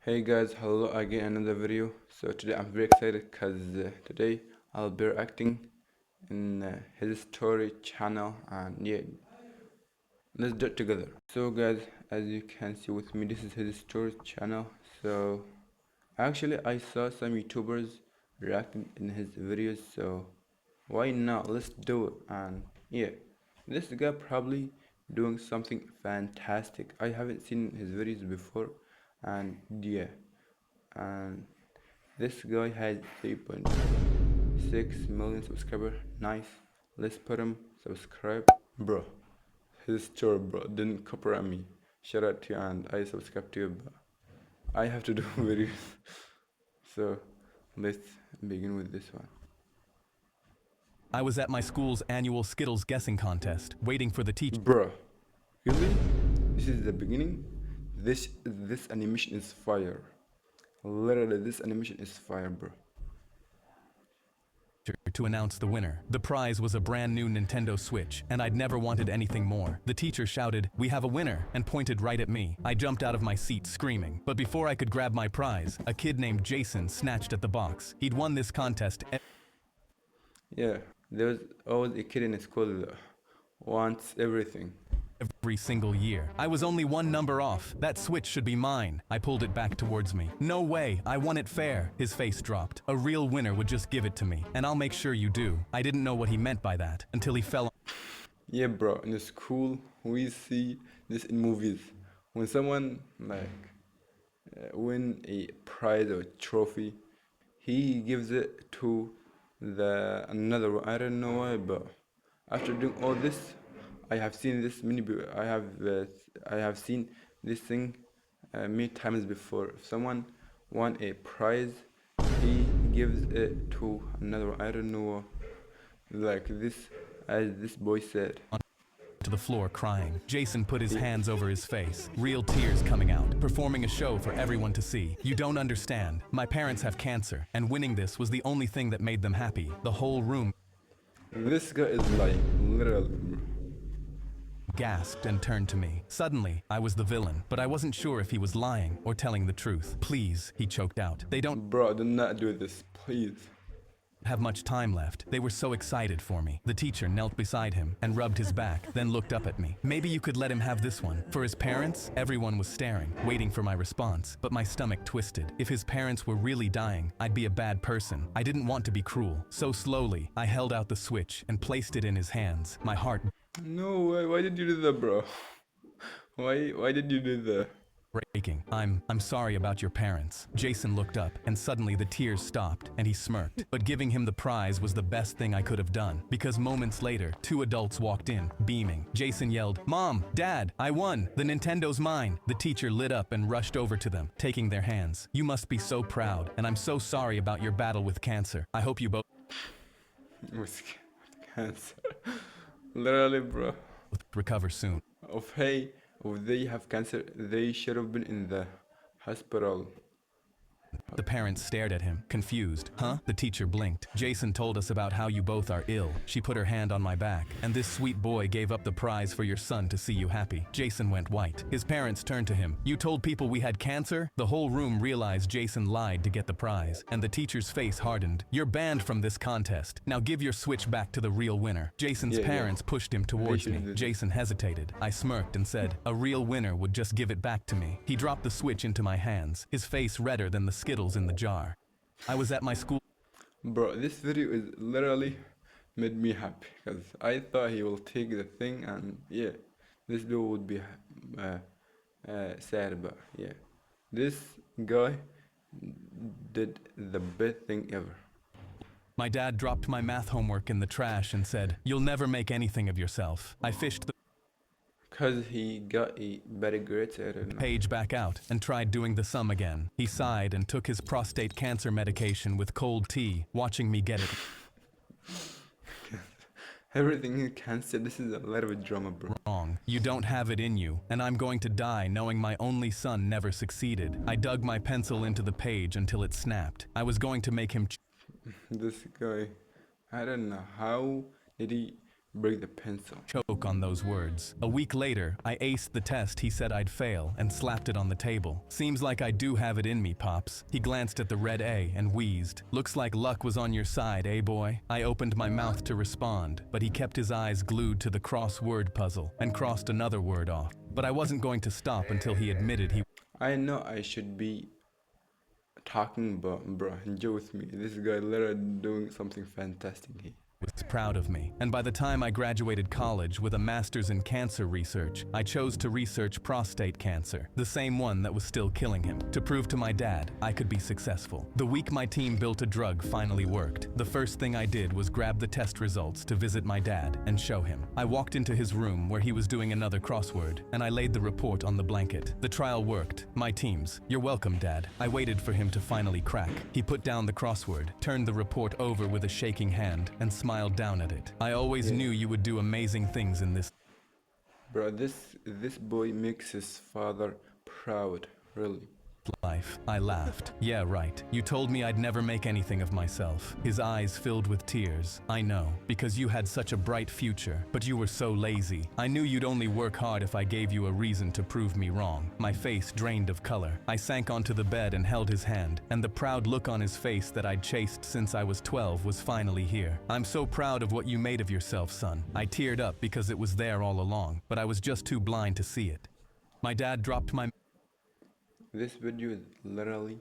Hey guys, hello again, another video. So today I'm very excited because today I'll be reacting in his story channel, and yeah, let's do it together. So guys, as you can see with me, this is his story channel. So actually I saw some YouTubers reacting in his videos, so why not? Let's do it. And yeah, this guy probably doing something fantastic. I haven't seen his videos before, and yeah, and this guy has 3.6 million subscribers. Nice. Let's put him subscribe. Bro, his story, bro, didn't copyright me. Shout out to you, and I subscribe to you, but I have to do videos. So let's begin with this one. I was at my school's annual Skittles guessing contest, waiting for the teacher Bro, really? This is the beginning? This animation is fire. Literally, this animation is fire, bro. to announce the winner. The prize was a brand new Nintendo Switch, and I'd never wanted anything more. The teacher shouted, "We have a winner," and pointed right at me. I jumped out of my seat screaming. But before I could grab my prize, a kid named Jason snatched at the box. He'd won this contest Yeah, there was always a kid in school that wants everything. every single year. I was only one number off. That Switch should be mine. I pulled it back towards me. "No way, I won it fair." His face dropped. "A real winner would just give it to me, and I'll make sure you do." I didn't know what he meant by that until he fell Yeah, bro, in the school, we see this in movies. When someone win a prize or trophy, he gives it to the another one. I don't know why, but after doing all this, I have seen this I have seen this thing many times before. If someone won a prize, he gives it to another one. I don't know, like this, as this boy said. to the floor crying. Jason put his hands over his face, real tears coming out, performing a show for everyone to see. "You don't understand. My parents have cancer, and winning this was the only thing that made them happy." The whole room This guy is lying, literally. gasped and turned to me. Suddenly, I was the villain, but I wasn't sure if he was lying or telling the truth. "Please," he choked out. "They don't Bro, do not do this, please. have much time left." They were so excited for me. The teacher knelt beside him and rubbed his back, then looked up at me. "Maybe you could let him have this one." For his parents, everyone was staring, waiting for my response, but my stomach twisted. If his parents were really dying, I'd be a bad person. I didn't want to be cruel. So slowly, I held out the Switch and placed it in his hands. My heart No way, why did you do that, bro? Why did you do that? breaking. I'm sorry about your parents." Jason looked up, and suddenly the tears stopped, and he smirked. But giving him the prize was the best thing I could have done, because moments later, two adults walked in, beaming. Jason yelled, "Mom, Dad, I won! The Nintendo's mine!" The teacher lit up and rushed over to them, taking their hands. "You must be so proud, and I'm so sorry about your battle with cancer. I hope you both With cancer. Literally, bro. recover soon." If they have cancer, they should have been in the hospital. The parents stared at him, confused. "Huh?" The teacher blinked. "Jason told us about how you both are ill." She put her hand on my back. "And this sweet boy gave up the prize for your son to see you happy." Jason went white. His parents turned to him. "You told people we had cancer?" The whole room realized Jason lied to get the prize, and the teacher's face hardened. "You're banned from this contest. Now give your Switch back to the real winner." Jason's Yeah. parents pushed him towards should me. do this. Jason hesitated. I smirked and said, "A real winner would just give it back to me." He dropped the Switch into my hands, his face redder than the Skittles in the jar. I was at my school Bro, this video is literally made me happy because I thought he will take the thing, and yeah, this video would be sad, but yeah, this guy did the best thing ever. My dad dropped my math homework in the trash and said, "You'll never make anything of yourself." I fished the Cause he got a better grades, I don't know. page back out and tried doing the sum again. He sighed and took his prostate cancer medication with cold tea, watching me get it Everything is cancer. This is a little bit drama, bro. wrong. "You don't have it in you, and I'm going to die knowing my only son never succeeded." I dug my pencil into the page until it snapped. I was going to make him This guy, I don't know how did he break the pencil. Choke on those words. A week later, I aced the test he said I'd fail and slapped it on the table. Seems like I do have it in me, Pops. He glanced at the red A and wheezed. Looks like luck was on your side, eh, boy? I opened my mouth to respond, but he kept his eyes glued to the crossword puzzle and crossed another word off. But I wasn't going to stop until he admitted he I know I should be talking, but bro, enjoy with me. This guy literally doing something fantastic here. was proud of me. And by the time I graduated college with a master's in cancer research, I chose to research prostate cancer, the same one that was still killing him, to prove to my dad I could be successful. The week my team built a drug finally worked, the first thing I did was grab the test results to visit my dad and show him. I walked into his room where he was doing another crossword, and I laid the report on the blanket. The trial worked. My teams. You're welcome, Dad. I waited for him to finally crack. He put down the crossword, turned the report over with a shaking hand, and smiled down at it. I always knew you would do amazing things in this Bro, this boy makes his father proud, really. life. I laughed. Yeah, right. You told me I'd never make anything of myself. His eyes filled with tears. I know, because you had such a bright future, but you were so lazy. I knew you'd only work hard if I gave you a reason to prove me wrong. My face drained of color. I sank onto the bed and held his hand, and the proud look on his face that I'd chased since I was 12 was finally here. I'm so proud of what you made of yourself, son. I teared up because it was there all along, but I was just too blind to see it. My dad dropped my This video is literally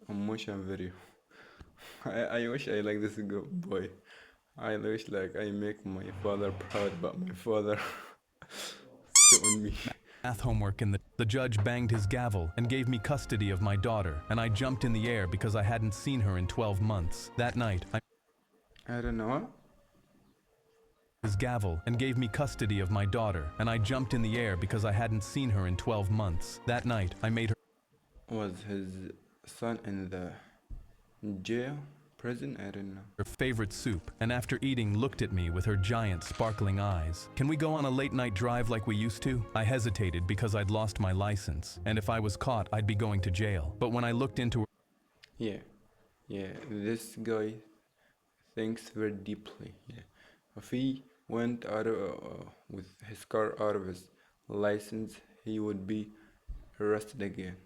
a motion video. I wish I like this boy. I wish like I make my father proud, but my father spit on me. math homework and the judge banged his gavel and gave me custody of my daughter, and I jumped in the air because I hadn't seen her in 12 months. That night, I don't know. his gavel and gave me custody of my daughter, and I jumped in the air because I hadn't seen her in 12 months. That night, I made her Was his son in the jail, prison? I don't know. her favorite soup, and after eating looked at me with her giant sparkling eyes. Can we go on a late night drive like we used to? I hesitated because I'd lost my license, and if I was caught, I'd be going to jail. But when I looked into her Yeah, this guy thinks very deeply. Yeah, if he went out with his car out of his license, he would be arrested again.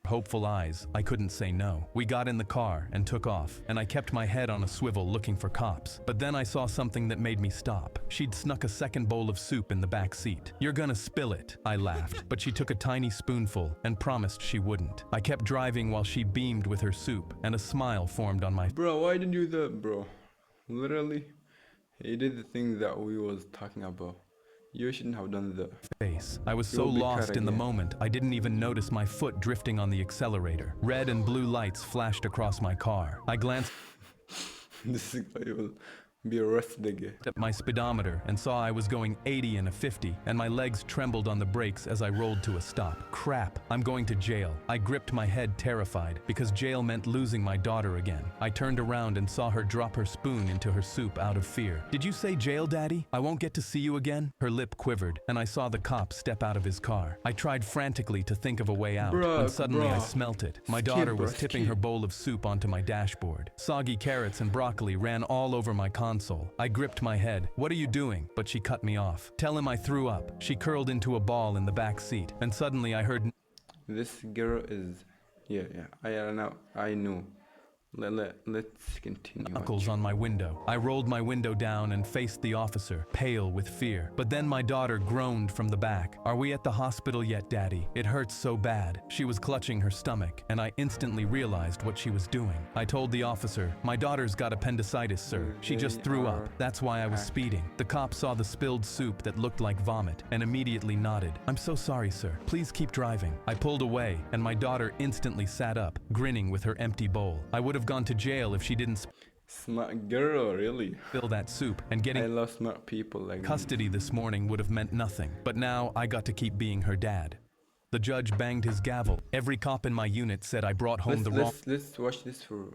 hopeful eyes, I couldn't say no. We got in the car and took off, and I kept my head on a swivel looking for cops. But then I saw something that made me stop. She'd snuck a second bowl of soup in the back seat. You're gonna spill it, I laughed, but she took a tiny spoonful and promised she wouldn't. I kept driving while she beamed with her soup, and a smile formed on my Bro, why did you do that, bro? Literally, he did the thing that we was talking about. You shouldn't have done that. face. I was so You'll be lost cut in the again. moment, I didn't even notice my foot drifting on the accelerator. Red and blue lights flashed across my car. I glanced This guy will be arrested again. at my speedometer and saw I was going 80 in a 50, and my legs trembled on the brakes as I rolled to a stop. Crap, I'm going to jail. I gripped my head terrified, because jail meant losing my daughter again. I turned around and saw her drop her spoon into her soup out of fear. Did you say jail, Daddy? I won't get to see you again? Her lip quivered, and I saw the cop step out of his car. I tried frantically to think of a way out, Bruh, and suddenly I bruh. smelt it. My Skip, daughter bruh, was tipping skip. her bowl of soup onto my dashboard. Soggy carrots and broccoli ran all over my console. I gripped my head. What are you doing? But she cut me off. Tell him I threw up. She curled into a ball in the back seat, and suddenly I heard This girl is, yeah. I don't know. I knew. Let's continue. knuckles on my window. I rolled my window down and faced the officer, pale with fear. But then my daughter groaned from the back. Are we at the hospital yet, Daddy? It hurts so bad. She was clutching her stomach, and I instantly realized what she was doing. I told the officer, my daughter's got appendicitis, sir. She just threw up. That's why I was speeding. The cop saw the spilled soup that looked like vomit and immediately nodded. I'm so sorry, sir. Please keep driving. I pulled away, and my daughter instantly sat up, grinning with her empty bowl. I would have gone to jail if she didn't Smart girl, really. spill that soup, and I getting love smart people like custody this morning would have meant nothing. But now I got to keep being her dad. The judge banged his gavel. Every cop in my unit said I brought home Let's, the wrong let's watch this for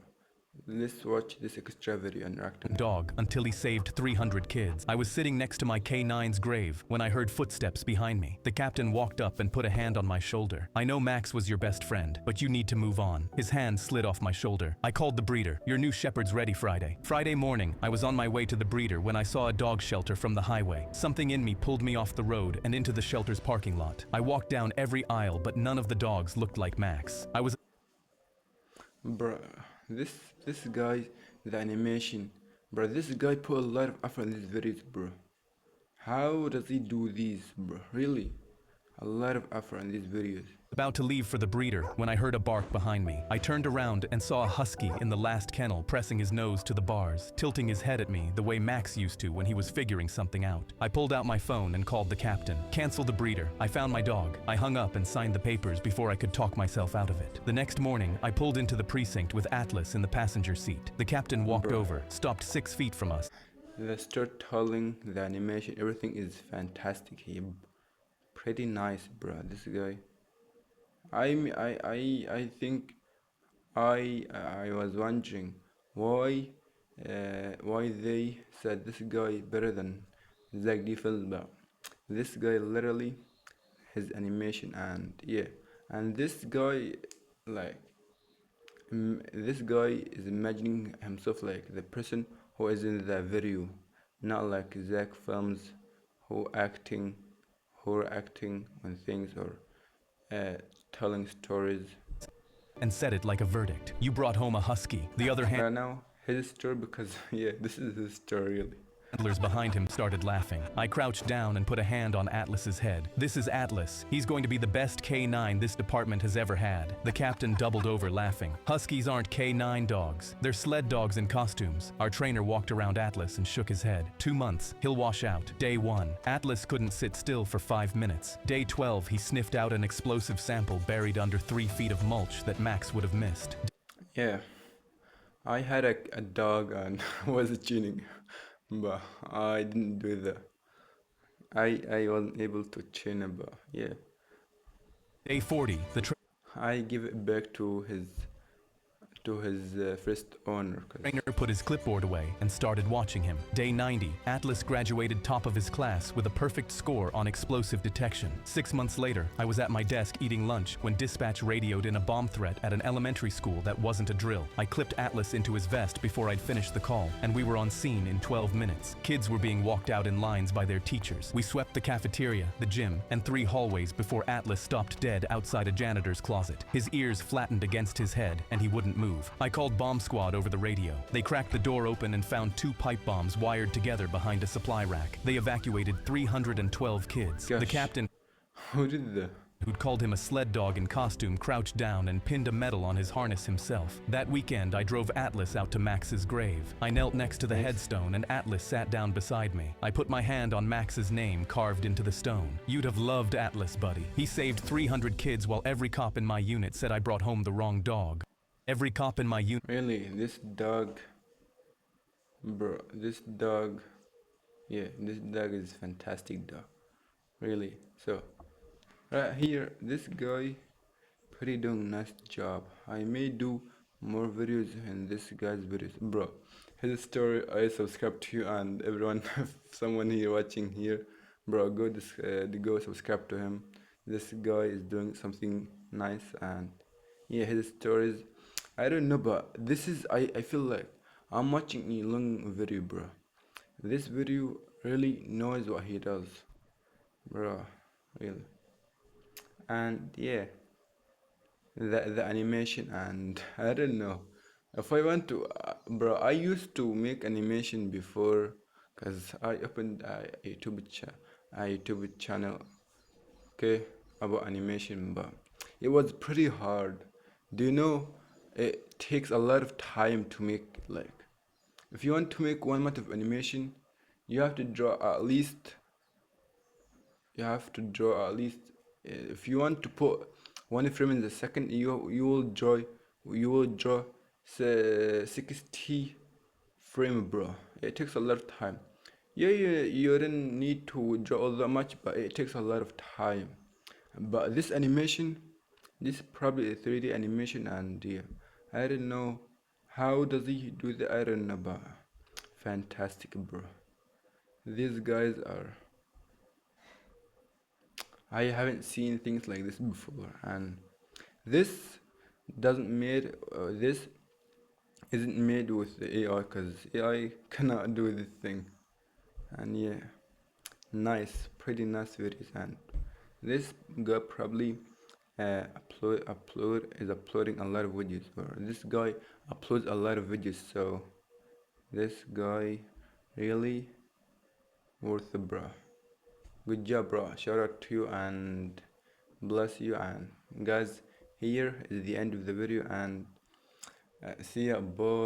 let's watch this extra video and react. Dog until he saved 300 kids. I was sitting next to my K9's grave when I heard footsteps behind me. The captain walked up and put a hand on my shoulder. I know Max was your best friend, but you need to move on. His hand slid off my shoulder. I called the breeder. Your new shepherd's ready Friday. Friday morning, I was on my way to the breeder when I saw a dog shelter from the highway. Something in me pulled me off the road and into the shelter's parking lot. I walked down every aisle, but none of the dogs looked like Max. I was Bruh, this guy, the animation, bruh, this guy put a lot of effort in these videos, bro. How does he do these, bro? Really, a lot of effort in these videos. about to leave for the breeder when I heard a bark behind me. I turned around and saw a husky in the last kennel pressing his nose to the bars, tilting his head at me the way Max used to when he was figuring something out. I pulled out my phone and called the captain. Cancel the breeder. I found my dog. I hung up and signed the papers before I could talk myself out of it. The next morning, I pulled into the precinct with Atlas in the passenger seat. The captain walked over, stopped 6 feet from us. The storytelling, the animation, everything is fantastic. He pretty nice, bro. This guy. I think I was wondering why they said this guy better than Zach Defil, but this guy literally his animation and yeah, and this guy like this guy is imagining himself like the person who is in the video, not like Zach films who are acting on things or telling stories. And said it like a verdict. You brought home a husky. The other hand. Right now, his story because yeah, this is his story really. Handlers behind him started laughing. I crouched down and put a hand on Atlas's head. This is Atlas. He's going to be the best K9 this department has ever had. The captain doubled over laughing. Huskies aren't K9 dogs. They're sled dogs in costumes. Our trainer walked around Atlas and shook his head. 2 months. He'll wash out. Day 1. Atlas couldn't sit still for 5 minutes. Day 12, he sniffed out an explosive sample buried under 3 feet of mulch that Max would have missed. Yeah, I had a dog and was tuning, but I didn't do that. I wasn't able to tune it, but yeah, Day 40, the I give it back to his first owner. trainer put his clipboard away and started watching him. Day 90, Atlas graduated top of his class with a perfect score on explosive detection. 6 months later, I was at my desk eating lunch when dispatch radioed in a bomb threat at an elementary school that wasn't a drill. I clipped Atlas into his vest before I'd finished the call, and we were on scene in 12 minutes. Kids were being walked out in lines by their teachers. We swept the cafeteria, the gym, and 3 hallways before Atlas stopped dead outside a janitor's closet. His ears flattened against his head, and he wouldn't move. I called bomb squad over the radio. They cracked the door open and found 2 pipe bombs wired together behind a supply rack. They evacuated 312 kids. The Gosh. captain, Who did that? who'd called him a sled dog in costume, crouched down and pinned a medal on his harness himself. That weekend, I drove Atlas out to Max's grave. I knelt next to the headstone and Atlas sat down beside me. I put my hand on Max's name carved into the stone. You'd have loved Atlas, buddy. He saved 300 kids while every cop in my unit said I brought home the wrong dog. Every cop in my unit. Really, this dog, bro, this dog, yeah, this dog is fantastic dog, really. So, right here, this guy, pretty doing nice job. I may do more videos in this guy's videos, bro. His story, I subscribe to you and everyone, someone here watching here, bro, go subscribe to him. This guy is doing something nice and yeah, his stories. I don't know, but this is I feel like I'm watching a long video, bro. This video really knows what he does, bro, really. And yeah, the animation and I don't know if I want to, bro. I used to make animation before, cause I opened a YouTube channel, okay, about animation, but it was pretty hard. Do you know? It takes a lot of time to make, like, if you want to make 1 month of animation, you have to draw at least if you want to put 1 frame in the second, you will draw 60 frame, bro. It takes a lot of time. Yeah, you don't need to draw all that much, but it takes a lot of time. But this animation, this is probably a 3D animation, and yeah, I don't know How does he do the iron, but fantastic, bro. These guys are, I haven't seen things like this before, and this this isn't made with the AI, because AI cannot do this thing. And yeah, nice, pretty nice videos. And this guy probably is uploading a lot of videos, or this guy uploads a lot of videos, so this guy really worth it, bro. Good job, bro. Shout out to you and bless you. And guys, here is the end of the video, and see ya, boy.